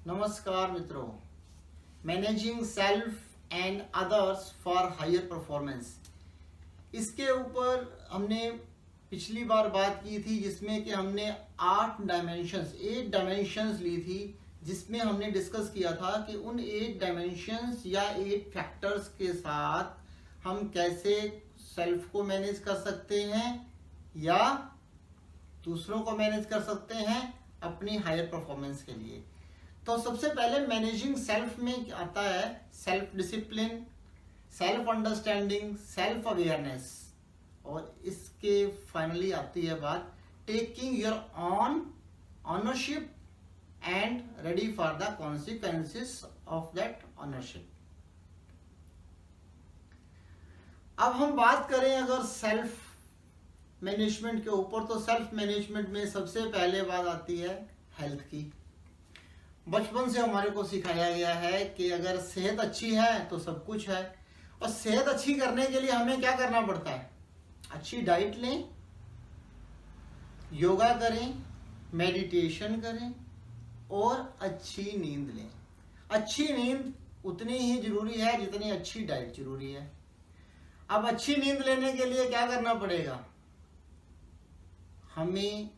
नमस्कार मित्रों, managing self and others for higher performance, इसके ऊपर हमने पिछली बार बात की थी जिसमें कि हमने 8 डायमेंशंस ली थी, जिसमें हमने डिस्कस किया था कि उन 8 डायमेंशंस या 8 फैक्टर्स के साथ हम कैसे सेल्फ को मैनेज कर सकते हैं या दूसरों को मैनेज कर सकते हैं अपनी हायर परफॉर्मेंस के लिए। तो सबसे पहले मैनेजिंग सेल्फ में आता है self discipline, self understanding, self awareness, और इसके फाइनली आती है बात taking your on ownership and ready for the consequences of that ownership. अब हम बात करें अगर सेल्फ मैनेजमेंट के ऊपर, तो सेल्फ मैनेजमेंट में सबसे पहले बात आती है हेल्थ की। बचपन से हमारे को सिखाया गया है कि अगर सेहत अच्छी है तो सब कुछ है, और सेहत अच्छी करने के लिए हमें क्या करना पड़ता है? अच्छी डाइट लें, योगा करें, मेडिटेशन करें और अच्छी नींद लें। अच्छी नींद उतनी ही जरूरी है जितनी अच्छी डाइट जरूरी है। अब अच्छी नींद लेने के लिए क्या करना पड़ेगा? हमें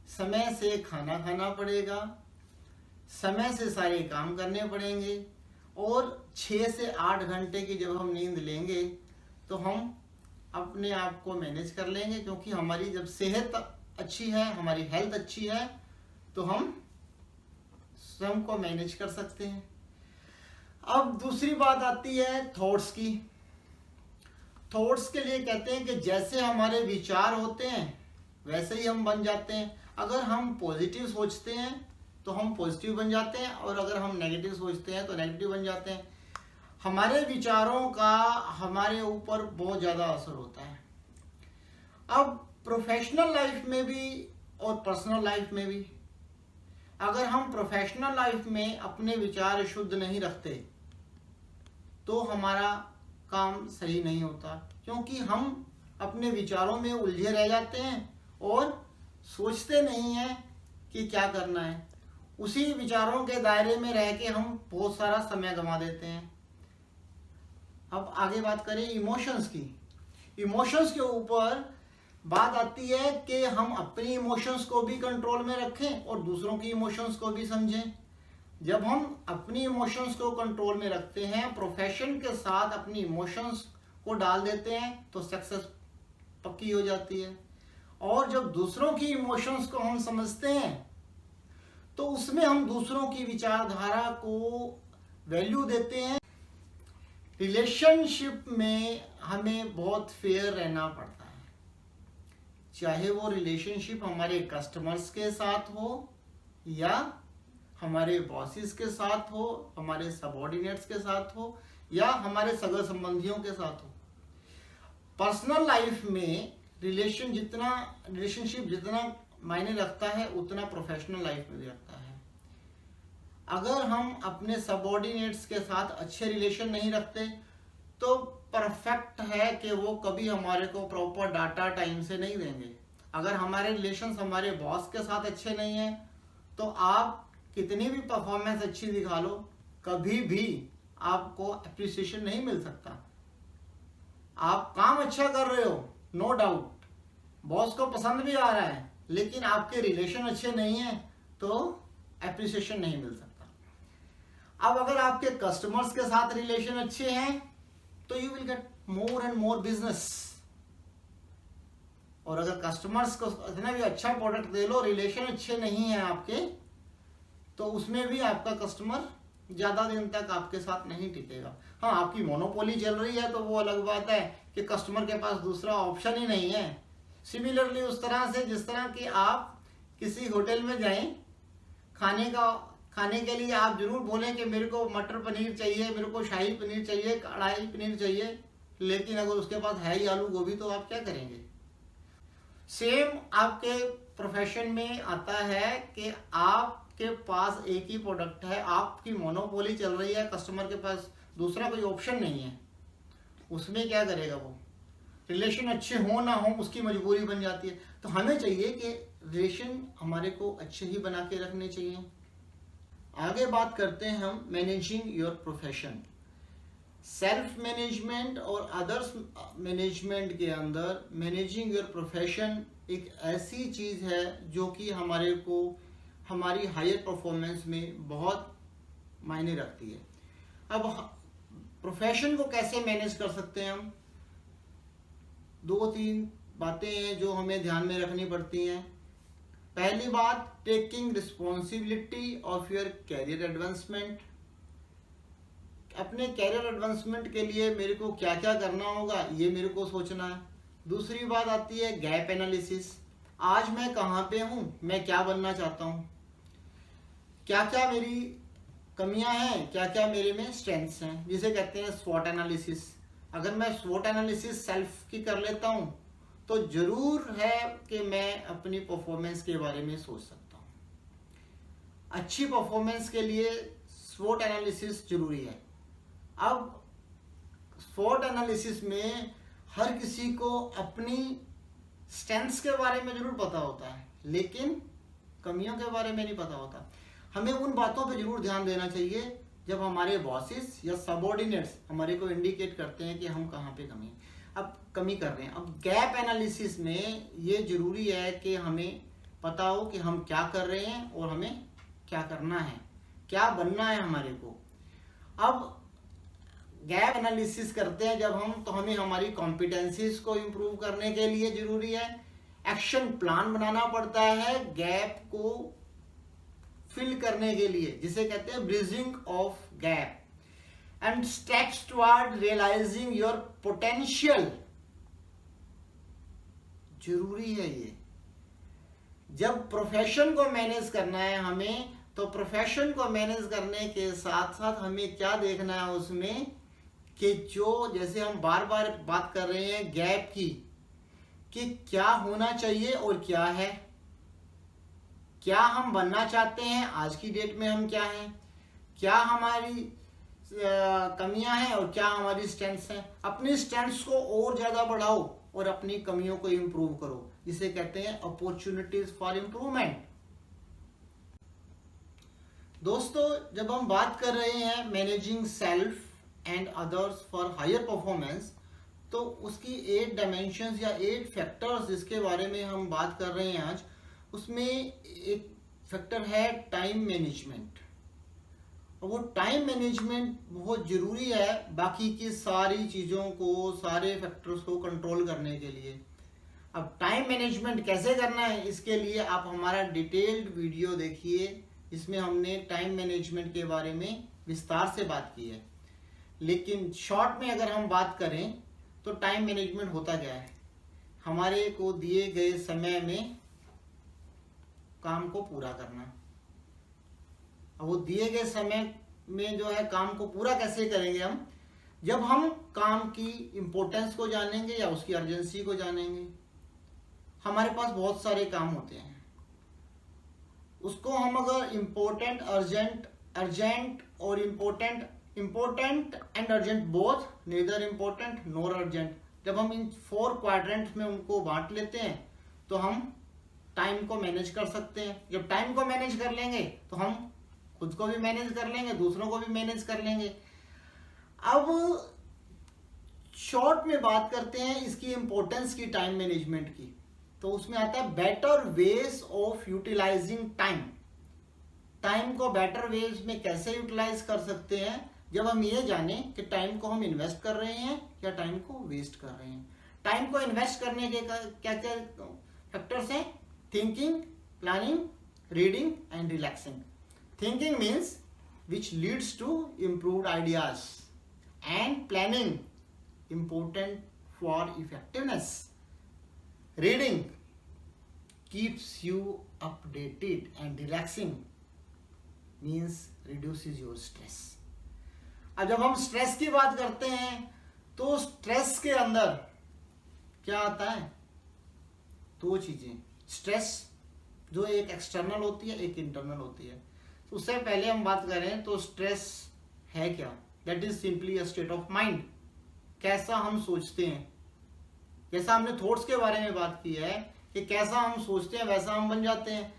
समय से खाना खाना पड़ेगा, समय से सारे काम करने पड़ेंगे, और 6 से 8 घंटे की जब हम नींद लेंगे तो हम अपने आप को मैनेज कर लेंगे, क्योंकि हमारी जब सेहत अच्छी है, हमारी हेल्थ अच्छी है, तो हम स्वयं को मैनेज कर सकते हैं। अब दूसरी बात आती है थॉट्स की। थॉट्स के लिए कहते हैं कि जैसे हमारे विचार होते हैं वैसे ही हम बन जाते हैं। अगर हम पॉजिटिव सोचते हैं तो हम पॉजिटिव बन जाते हैं, और अगर हम नेगेटिव सोचते हैं तो नेगेटिव बन जाते हैं। हमारे विचारों का हमारे ऊपर बहुत ज़्यादा असर होता है। अब प्रोफेशनल लाइफ में भी और पर्सनल लाइफ में भी, अगर हम प्रोफेशनल लाइफ में अपने विचार शुद्ध नहीं रखते तो हमारा काम सही नहीं होता, क्योंकि हम अपने विचारों में उलझे रह जाते हैं और सोचते नहीं हैं कि क्या करना है। उसी विचारों के दायरे में रह के हम बहुत सारा समय गंवा देते हैं। अब आगे बात करें इमोशंस की। इमोशंस के ऊपर बात आती है कि हम अपनी इमोशंस को भी कंट्रोल में रखें और दूसरों की इमोशंस को भी समझें। जब हम अपनी इमोशंस को कंट्रोल में रखते हैं, प्रोफेशन के साथ अपनी इमोशंस को डाल देते हैं, तो सक्सेस पक्की हो जाती है। और जब दूसरों की इमोशंस को हम समझते हैं तो उसमें हम दूसरों की विचारधारा को वैल्यू देते हैं। रिलेशनशिप में हमें बहुत फेयर रहना पड़ता है, चाहे वो रिलेशनशिप हमारे कस्टमर्स के साथ हो या हमारे बॉसेस के साथ हो, हमारे सबऑर्डिनेट्स के साथ हो या हमारे सगे संबंधियों के साथ हो। पर्सनल लाइफ में रिलेशनशिप जितना मायने रखता है उतना प्रोफेशनल लाइफ में भी रखता है। अगर हम अपने सबऑर्डिनेट्स के साथ अच्छे रिलेशन नहीं रखते तो परफेक्ट है कि वो कभी हमारे को प्रॉपर डाटा टाइम से नहीं देंगे। अगर हमारे रिलेशंस हमारे बॉस के साथ अच्छे नहीं हैं तो आप कितनी भी परफॉर्मेंस अच्छी दिखा लो, कभी भी आपको अप्रिसिएशन नहीं मिल सकता। आप काम अच्छा कर रहे हो, नो डाउट, बॉस को पसंद भी आ रहा है, लेकिन आपके रिलेशन अच्छे नहीं हैं तो एप्रिसिएशन नहीं मिल सकता। अब अगर आपके कस्टमर्स के साथ रिलेशन अच्छे हैं तो you will get more and more business, और अगर कस्टमर्स को इतना भी अच्छा प्रोडक्ट दे लो, रिलेशन अच्छे नहीं है आपके, तो उसमें भी आपका कस्टमर ज्यादा दिन तक आपके साथ नहीं टिकेगा। हाँ, आपकी मोनोपोली चल रही है तो वो अलग बात है कि कस्टमर के पास दूसरा ऑप्शन ही नहीं है। सिमिलरली उस तरह से जिस तरह कि आप किसी होटल में जाएं, खाने के लिए आप जरूर बोलें कि मेरे को मटर पनीर चाहिए, मेरे को शाही पनीर चाहिए, कढ़ाई पनीर चाहिए, लेकिन अगर उसके पास है ही आलू गोभी तो आप क्या करेंगे? सेम आपके प्रोफेशन में आता है कि आपके पास एक ही प्रोडक्ट है, आपकी मोनोपोली चल रही है, कस्टमर के पास दूसरा कोई ऑप्शन नहीं है, उसमें क्या करेगा वो? रिलेशन अच्छे हो ना हो उसकी मजबूरी बन जाती है। तो हमें चाहिए कि रिलेशन हमारे को अच्छे ही बना के रखने चाहिए। आगे बात करते हैं हम managing your profession. Self management और अदर्स मैनेजमेंट के अंदर मैनेजिंग योर प्रोफेशन एक ऐसी चीज है जो कि हमारे को हमारी हायर परफॉर्मेंस में बहुत मायने रखती है। अब प्रोफेशन को कैसे मैनेज कर सकते हैं हम? 2-3 बातें हैं जो हमें ध्यान में रखनी पड़ती हैं। पहली बात, taking responsibility of your career advancement. अपने कैरियर एडवांसमेंट के लिए मेरे को क्या क्या करना होगा ये मेरे को सोचना है। दूसरी बात आती है गैप एनालिसिस। आज मैं कहाँ पे हूँ, मैं क्या बनना चाहता हूँ, क्या क्या मेरी कमियां हैं, क्या क्या मेरे में स्ट्रेंथ्स हैं, जिसे कहते हैं स्वॉट एनालिसिस। अगर मैं स्वॉट एनालिसिस सेल्फ की कर लेता हूँ तो जरूर है कि मैं अपनी परफॉर्मेंस के बारे में सोच सकता हूँ। अच्छी परफॉर्मेंस के लिए स्वॉट एनालिसिस जरूरी है। अब स्वॉट एनालिसिस में हर किसी को अपनी स्ट्रेंथ्स के बारे में जरूर पता होता है, लेकिन कमियों के बारे में नहीं पता होता। हमें उन बातों पे जरूर ध्यान देना चाहिए जब हमारे बॉसेस या सबऑर्डिनेट्स हमारे को इंडिकेट करते हैं कि हम कहाँ पे कमी कर रहे हैं। अब गैप एनालिसिस में ये जरूरी है कि हमें पता हो कि हम क्या कर रहे हैं और हमें क्या करना है, क्या बनना है हमारे को। अब गैप एनालिसिस करते हैं जब हम, तो हमें हमारी कॉम्पिटेंसीज को इम्प्रूव करने के लिए जरूरी है एक्शन प्लान बनाना पड़ता है गैप को फिल करने के लिए, जिसे कहते हैं bridging of gap, and steps toward realising your potential. जरूरी है ये। जब प्रोफेशन को मैनेज करना है हमें, तो प्रोफेशन को मैनेज करने के साथ साथ हमें क्या देखना है उसमें कि जो, जैसे हम बार बार बात कर रहे हैं गैप की, कि क्या होना चाहिए और क्या है, क्या हम बनना चाहते हैं, आज की डेट में हम क्या हैं, क्या हमारी कमियां हैं और क्या हमारी स्ट्रेंथ्स हैं। अपनी स्ट्रेंथ्स को और ज्यादा बढ़ाओ और अपनी कमियों को इंप्रूव करो, जिसे कहते हैं अपॉर्चुनिटीज फॉर इंप्रूवमेंट। दोस्तों, जब हम बात कर रहे हैं managing self and others for higher performance, तो उसकी 8 डायमेंशंस या 8 फैक्टर्स जिसके बारे में हम बात कर रहे हैं आज, उसमें एक फैक्टर है टाइम मैनेजमेंट। और वो टाइम मैनेजमेंट बहुत जरूरी है बाकी की सारी चीजों को, सारे फैक्टर्स को कंट्रोल करने के लिए। अब टाइम मैनेजमेंट कैसे करना है, इसके लिए आप हमारा डिटेल्ड वीडियो देखिए, इसमें हमने टाइम मैनेजमेंट के बारे में विस्तार से बात की है। लेकिन शॉर्ट में अगर हम बात करें तो टाइम मैनेजमेंट होता क्या है, हमारे को दिए गए समय में काम को पूरा करना। अब वो दिए गए समय में जो है काम को पूरा कैसे करेंगे हम, जब हम काम की इंपॉर्टेंस को जानेंगे या उसकी अर्जेंसी को जानेंगे। हमारे पास बहुत सारे काम होते हैं, उसको हम अगर इम्पोर्टेंट, अर्जेंट और important and urgent both, neither important nor urgent, जब हम इन 4 क्वाड्रेंट्स में उनको बांट लेते हैं तो हम टाइम को मैनेज कर सकते हैं। जब टाइम को मैनेज कर लेंगे तो हम खुद को भी मैनेज कर लेंगे, दूसरों को भी मैनेज कर लेंगे। अब शॉर्ट में बात करते हैं इसकी इंपॉर्टेंस की, टाइम मैनेजमेंट की, तो उसमें आता है better ways of utilising time. Time को बेटर वेज में कैसे यूटिलाइज कर सकते हैं, जब हम ये जाने कि टाइम को हम इन्वेस्ट कर रहे हैं या टाइम को वेस्ट कर रहे हैं। टाइम को इन्वेस्ट करने के क्या क्या फैक्टर्स हैं, thinking, planning, reading and relaxing. Thinking means which leads to improved ideas, and planning important for effectiveness. Reading keeps you updated, and relaxing means reduces your stress. अब जब हम स्ट्रेस की बात करते हैं तो स्ट्रेस के अंदर क्या आता है, 2 चीजें। स्ट्रेस जो एक एक्सटर्नल होती है, एक इंटरनल होती है। तो उससे पहले हम बात करें तो स्ट्रेस है क्या, that is simply a state of mind. कैसा हम सोचते हैं, जैसा हमने थॉट्स के बारे में बात की है कि कैसा हम सोचते हैं वैसा हम बन जाते हैं।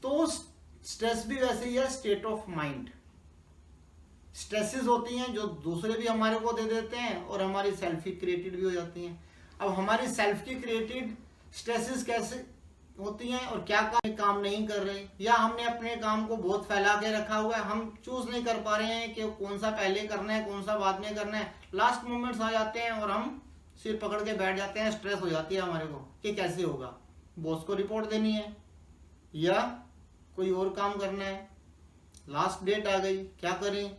तो स्ट्रेस भी वैसे ही है, स्टेट ऑफ माइंड। स्ट्रेसेस होती हैं जो दूसरे भी हमारे को दे देते हैं और हमारी सेल्फ ही क्रिएटेड भी हो जाती हैं। अब हमारी सेल्फ की क्रिएटेड स्ट्रेसेस कैसे होती हैं और क्या काम नहीं कर रहे, या हमने अपने काम को बहुत फैला के रखा हुआ है, हम चूज नहीं कर पा रहे हैं कि कौन सा पहले करना है कौन सा बाद में करना है। लास्ट मोमेंट्स आ जाते हैं और हम सिर पकड़ के बैठ जाते हैं, स्ट्रेस हो जाती है हमारे को कि कैसे होगा, बॉस को रिपोर्ट देनी है या कोई और काम करना है, लास्ट डेट आ गई, क्या करें,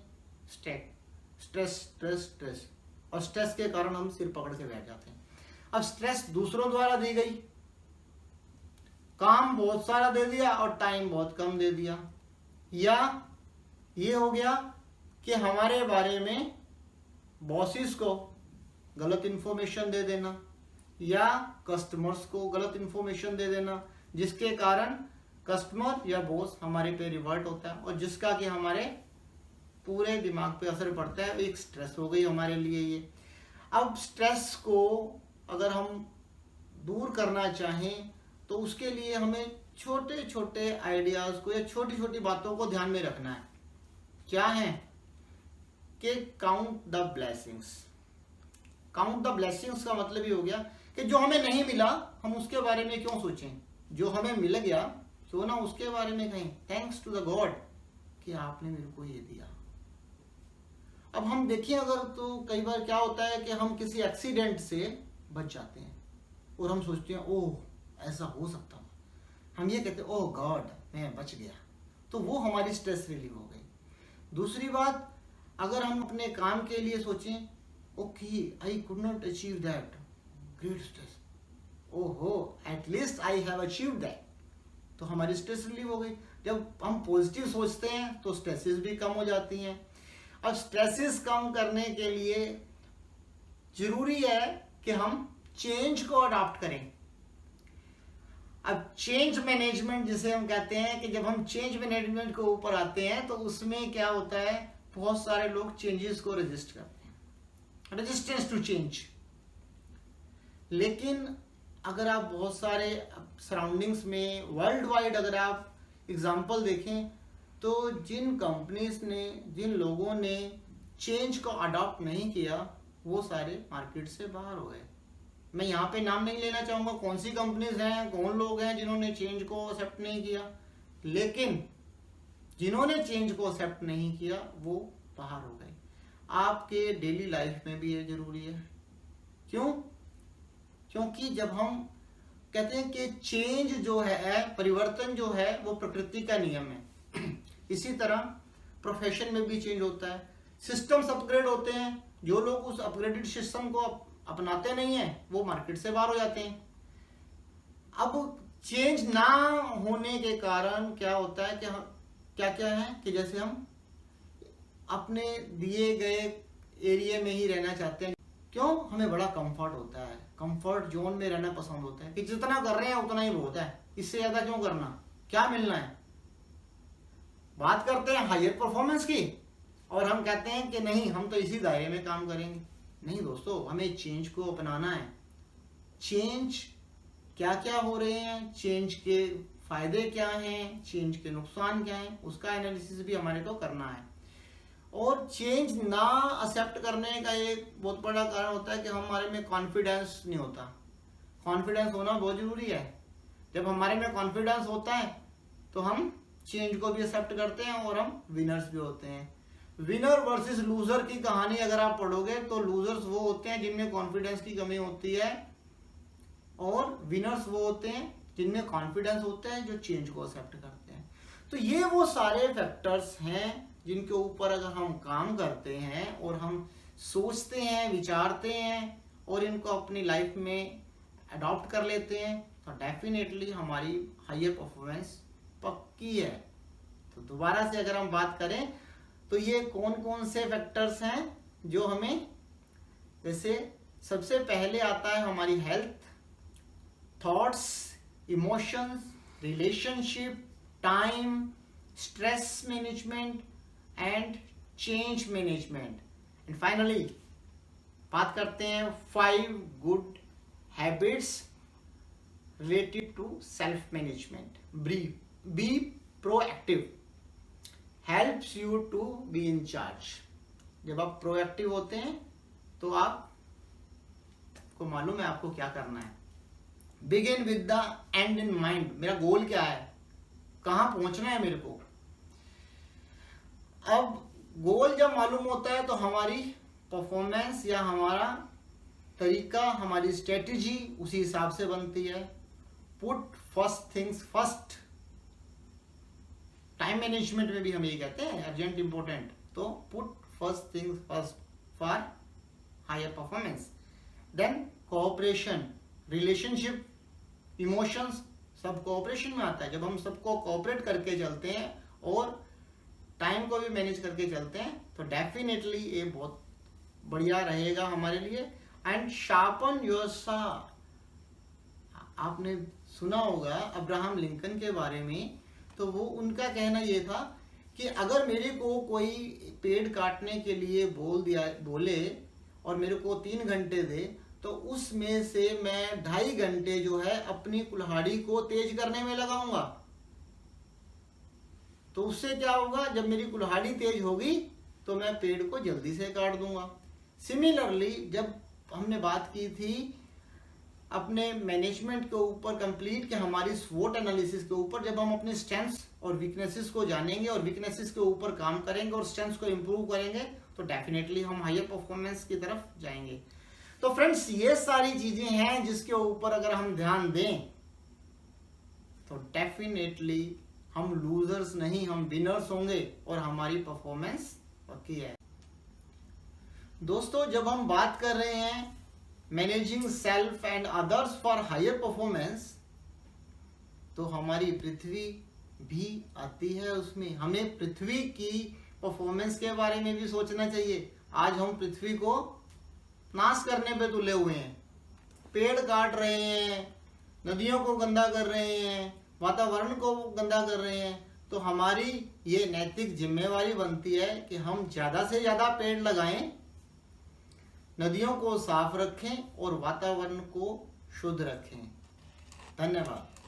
स्ट्रेस स्ट्रेस स्ट्रेस, और स्ट्रेस के कारण हम सिर पकड़ के बैठ जाते हैं। अब स्ट्रेस दूसरों द्वारा दी गई, काम बहुत सारा दे दिया और टाइम बहुत कम दे दिया, या ये हो गया कि हमारे बारे में बॉसेस को गलत इंफॉर्मेशन दे देना या कस्टमर्स को गलत इंफॉर्मेशन दे देना, जिसके कारण कस्टमर या बॉस हमारे पे रिवर्ट होता है और जिसका कि हमारे पूरे दिमाग पे असर पड़ता है। एक स्ट्रेस हो गई हमारे लिए ये। अब स्ट्रेस को अगर हम दूर करना चाहें तो उसके लिए हमें छोटे छोटे आइडियाज को या छोटी छोटी बातों को ध्यान में रखना है। क्या है कि count the blessings. Count the blessings का मतलब ये हो गया कि जो हमें नहीं मिला हम उसके बारे में क्यों सोचें, जो हमें मिल गया क्यों ना उसके बारे में कहें थैंक्स टू द गॉड कि आपने मेरे को ये दिया। अब हम देखिए अगर तो कई बार क्या होता है कि हम किसी एक्सीडेंट से बच जाते हैं और हम सोचते हैं ओह ऐसा हो सकता था, हम ये कहते हैं ओह गॉड मैं बच गया, तो वो हमारी स्ट्रेस रिलीव हो गई। दूसरी बात, अगर हम अपने काम के लिए सोचें okay I could not achieve that, great stress, ओहो at least I have achieved that, तो हमारी स्ट्रेस रिलीव हो गई। जब हम पॉजिटिव सोचते हैं तो स्ट्रेसेस भी कम हो जाती हैं। अब स्ट्रेसेस कम करने के लिए जरूरी है कि हम चेंज को अडॉप्ट करें। अब चेंज मैनेजमेंट जिसे हम कहते हैं कि जब हम चेंज मैनेजमेंट के ऊपर आते हैं तो उसमें क्या होता है, बहुत सारे लोग चेंजेस को रेजिस्ट करते हैं, रेजिस्टेंस टू चेंज। लेकिन अगर आप बहुत सारे सराउंडिंग्स में वर्ल्ड वाइड अगर आप एग्जांपल देखें तो जिन कंपनीज ने, जिन लोगों ने चेंज को अडॉप्ट नहीं किया वो सारे मार्केट से बाहर हो गए। मैं यहाँ पे नाम नहीं लेना चाहूंगा कौन सी कंपनीज हैं, कौन लोग हैं जिन्होंने चेंज को एक्सेप्ट नहीं किया, लेकिन जिन्होंने चेंज को एक्सेप्ट नहीं किया वो बाहर हो गए। आपके डेली लाइफ में भी ये जरूरी है। क्यों? क्योंकि जब हम कहते हैं कि चेंज जो है, परिवर्तन जो है वो प्रकृति का नियम है, इसी तरह प्रोफेशन में भी चेंज होता है, सिस्टम्स अपग्रेड होते हैं। जो लोग उस अपग्रेडेड सिस्टम को अपनाते नहीं है वो मार्केट से बाहर हो जाते हैं। अब चेंज ना होने के कारण क्या होता है कि क्या क्या है कि जैसे हम अपने दिए गए एरिया में ही रहना चाहते हैं। क्यों? हमें बड़ा कंफर्ट होता है, कंफर्ट जोन में रहना पसंद होता है कि जितना कर रहे हैं उतना ही बहुत है, इससे ज्यादा क्यों करना, क्या मिलना है। बात करते हैं हायर परफॉर्मेंस की और हम कहते हैं कि नहीं हम तो इसी दायरे में काम करेंगे। नहीं दोस्तों, हमें चेंज को अपनाना है। चेंज क्या क्या हो रहे हैं, चेंज के फायदे क्या हैं, चेंज के नुकसान क्या हैं, उसका एनालिसिस भी हमारे को करना है। और चेंज ना एक्सेप्ट करने का एक बहुत बड़ा कारण होता है कि हमारे में कॉन्फिडेंस नहीं होता। कॉन्फिडेंस होना बहुत जरूरी है। जब हमारे में कॉन्फिडेंस होता है तो हम चेंज को भी एक्सेप्ट करते हैं और हम विनर्स भी होते हैं। विनर वर्सेस लूजर की कहानी अगर आप पढ़ोगे तो लूजर्स वो होते हैं जिनमें कॉन्फिडेंस की कमी होती है और विनर्स वो होते हैं जिनमें कॉन्फिडेंस होता है, जो चेंज को एक्सेप्ट करते हैं। तो ये वो सारे फैक्टर्स हैं जिनके ऊपर अगर हम काम करते हैं और हम सोचते हैं, विचारते हैं और इनको अपनी लाइफ में अडॉप्ट कर लेते हैं तो डेफिनेटली हमारी हायर परफॉर्मेंस पक्की है। तो दोबारा से अगर हम बात करें तो ये कौन कौन से फैक्टर्स हैं जो हमें, जैसे सबसे पहले आता है हमारी health, thoughts, emotions, relationship, time, stress management and change management. And finally बात करते हैं 5 good habits related to self management. Be proactive helps you to be in charge. जब आप प्रोएक्टिव होते हैं तो आपको मालूम है आपको क्या करना है। Begin with the and in mind, मेरा गोल क्या है, कहां पहुंचना है मेरे को। अब गोल जब मालूम होता है तो हमारी परफॉर्मेंस या हमारा तरीका, हमारी स्ट्रेटेजी उसी हिसाब से बनती है। Put first things first, time management में भी हम ये कहते हैं अर्जेंट इंपॉर्टेंट। तो put first things first for higher performance. Then cooperation, relationship, emotions सब कोऑपरेशन में आता है। जब हम सबको कोऑपरेट करके चलते हैं और टाइम को भी मैनेज करके चलते हैं तो डेफिनेटली ये बहुत बढ़िया रहेगा हमारे लिए। एंड शार्पन योर सॉ, आपने सुना होगा अब्राहम लिंकन के बारे में, तो वो उनका कहना ये था कि अगर मेरे को कोई पेड़ काटने के लिए बोले और मेरे को 3 घंटे दे तो उसमें से मैं 2.5 घंटे जो है अपनी कुल्हाड़ी को तेज करने में लगाऊंगा। तो उससे क्या होगा, जब मेरी कुल्हाड़ी तेज होगी तो मैं पेड़ को जल्दी से काट दूंगा। सिमिलरली जब हमने बात की थी अपने मैनेजमेंट के ऊपर कंप्लीट कि हमारी स्वॉट एनालिसिस के ऊपर, जब हम अपने स्ट्रेंथ्स और वीकनेसेस को जानेंगे और वीकनेसेस के ऊपर काम करेंगे और स्ट्रेंथ्स को इंप्रूव करेंगे तो डेफिनेटली हम हायर परफॉर्मेंस की तरफ जाएंगे। तो फ्रेंड्स ये सारी चीजें हैं जिसके ऊपर अगर हम ध्यान दें तो डेफिनेटली हम लूजर्स नहीं, हम विनर्स होंगे और हमारी परफॉर्मेंस पक्की है। दोस्तों जब हम बात कर रहे हैं managing self and others for higher performance तो हमारी पृथ्वी भी आती है उसमें। हमें पृथ्वी की परफॉर्मेंस के बारे में भी सोचना चाहिए। आज हम पृथ्वी को नाश करने पे तुले हुए हैं, पेड़ काट रहे हैं, नदियों को गंदा कर रहे हैं, वातावरण को गंदा कर रहे हैं। तो हमारी ये नैतिक जिम्मेवारी बनती है कि हम ज्यादा से ज्यादा पेड़ लगाएं, नदियों को साफ रखें और वातावरण को शुद्ध रखें। धन्यवाद।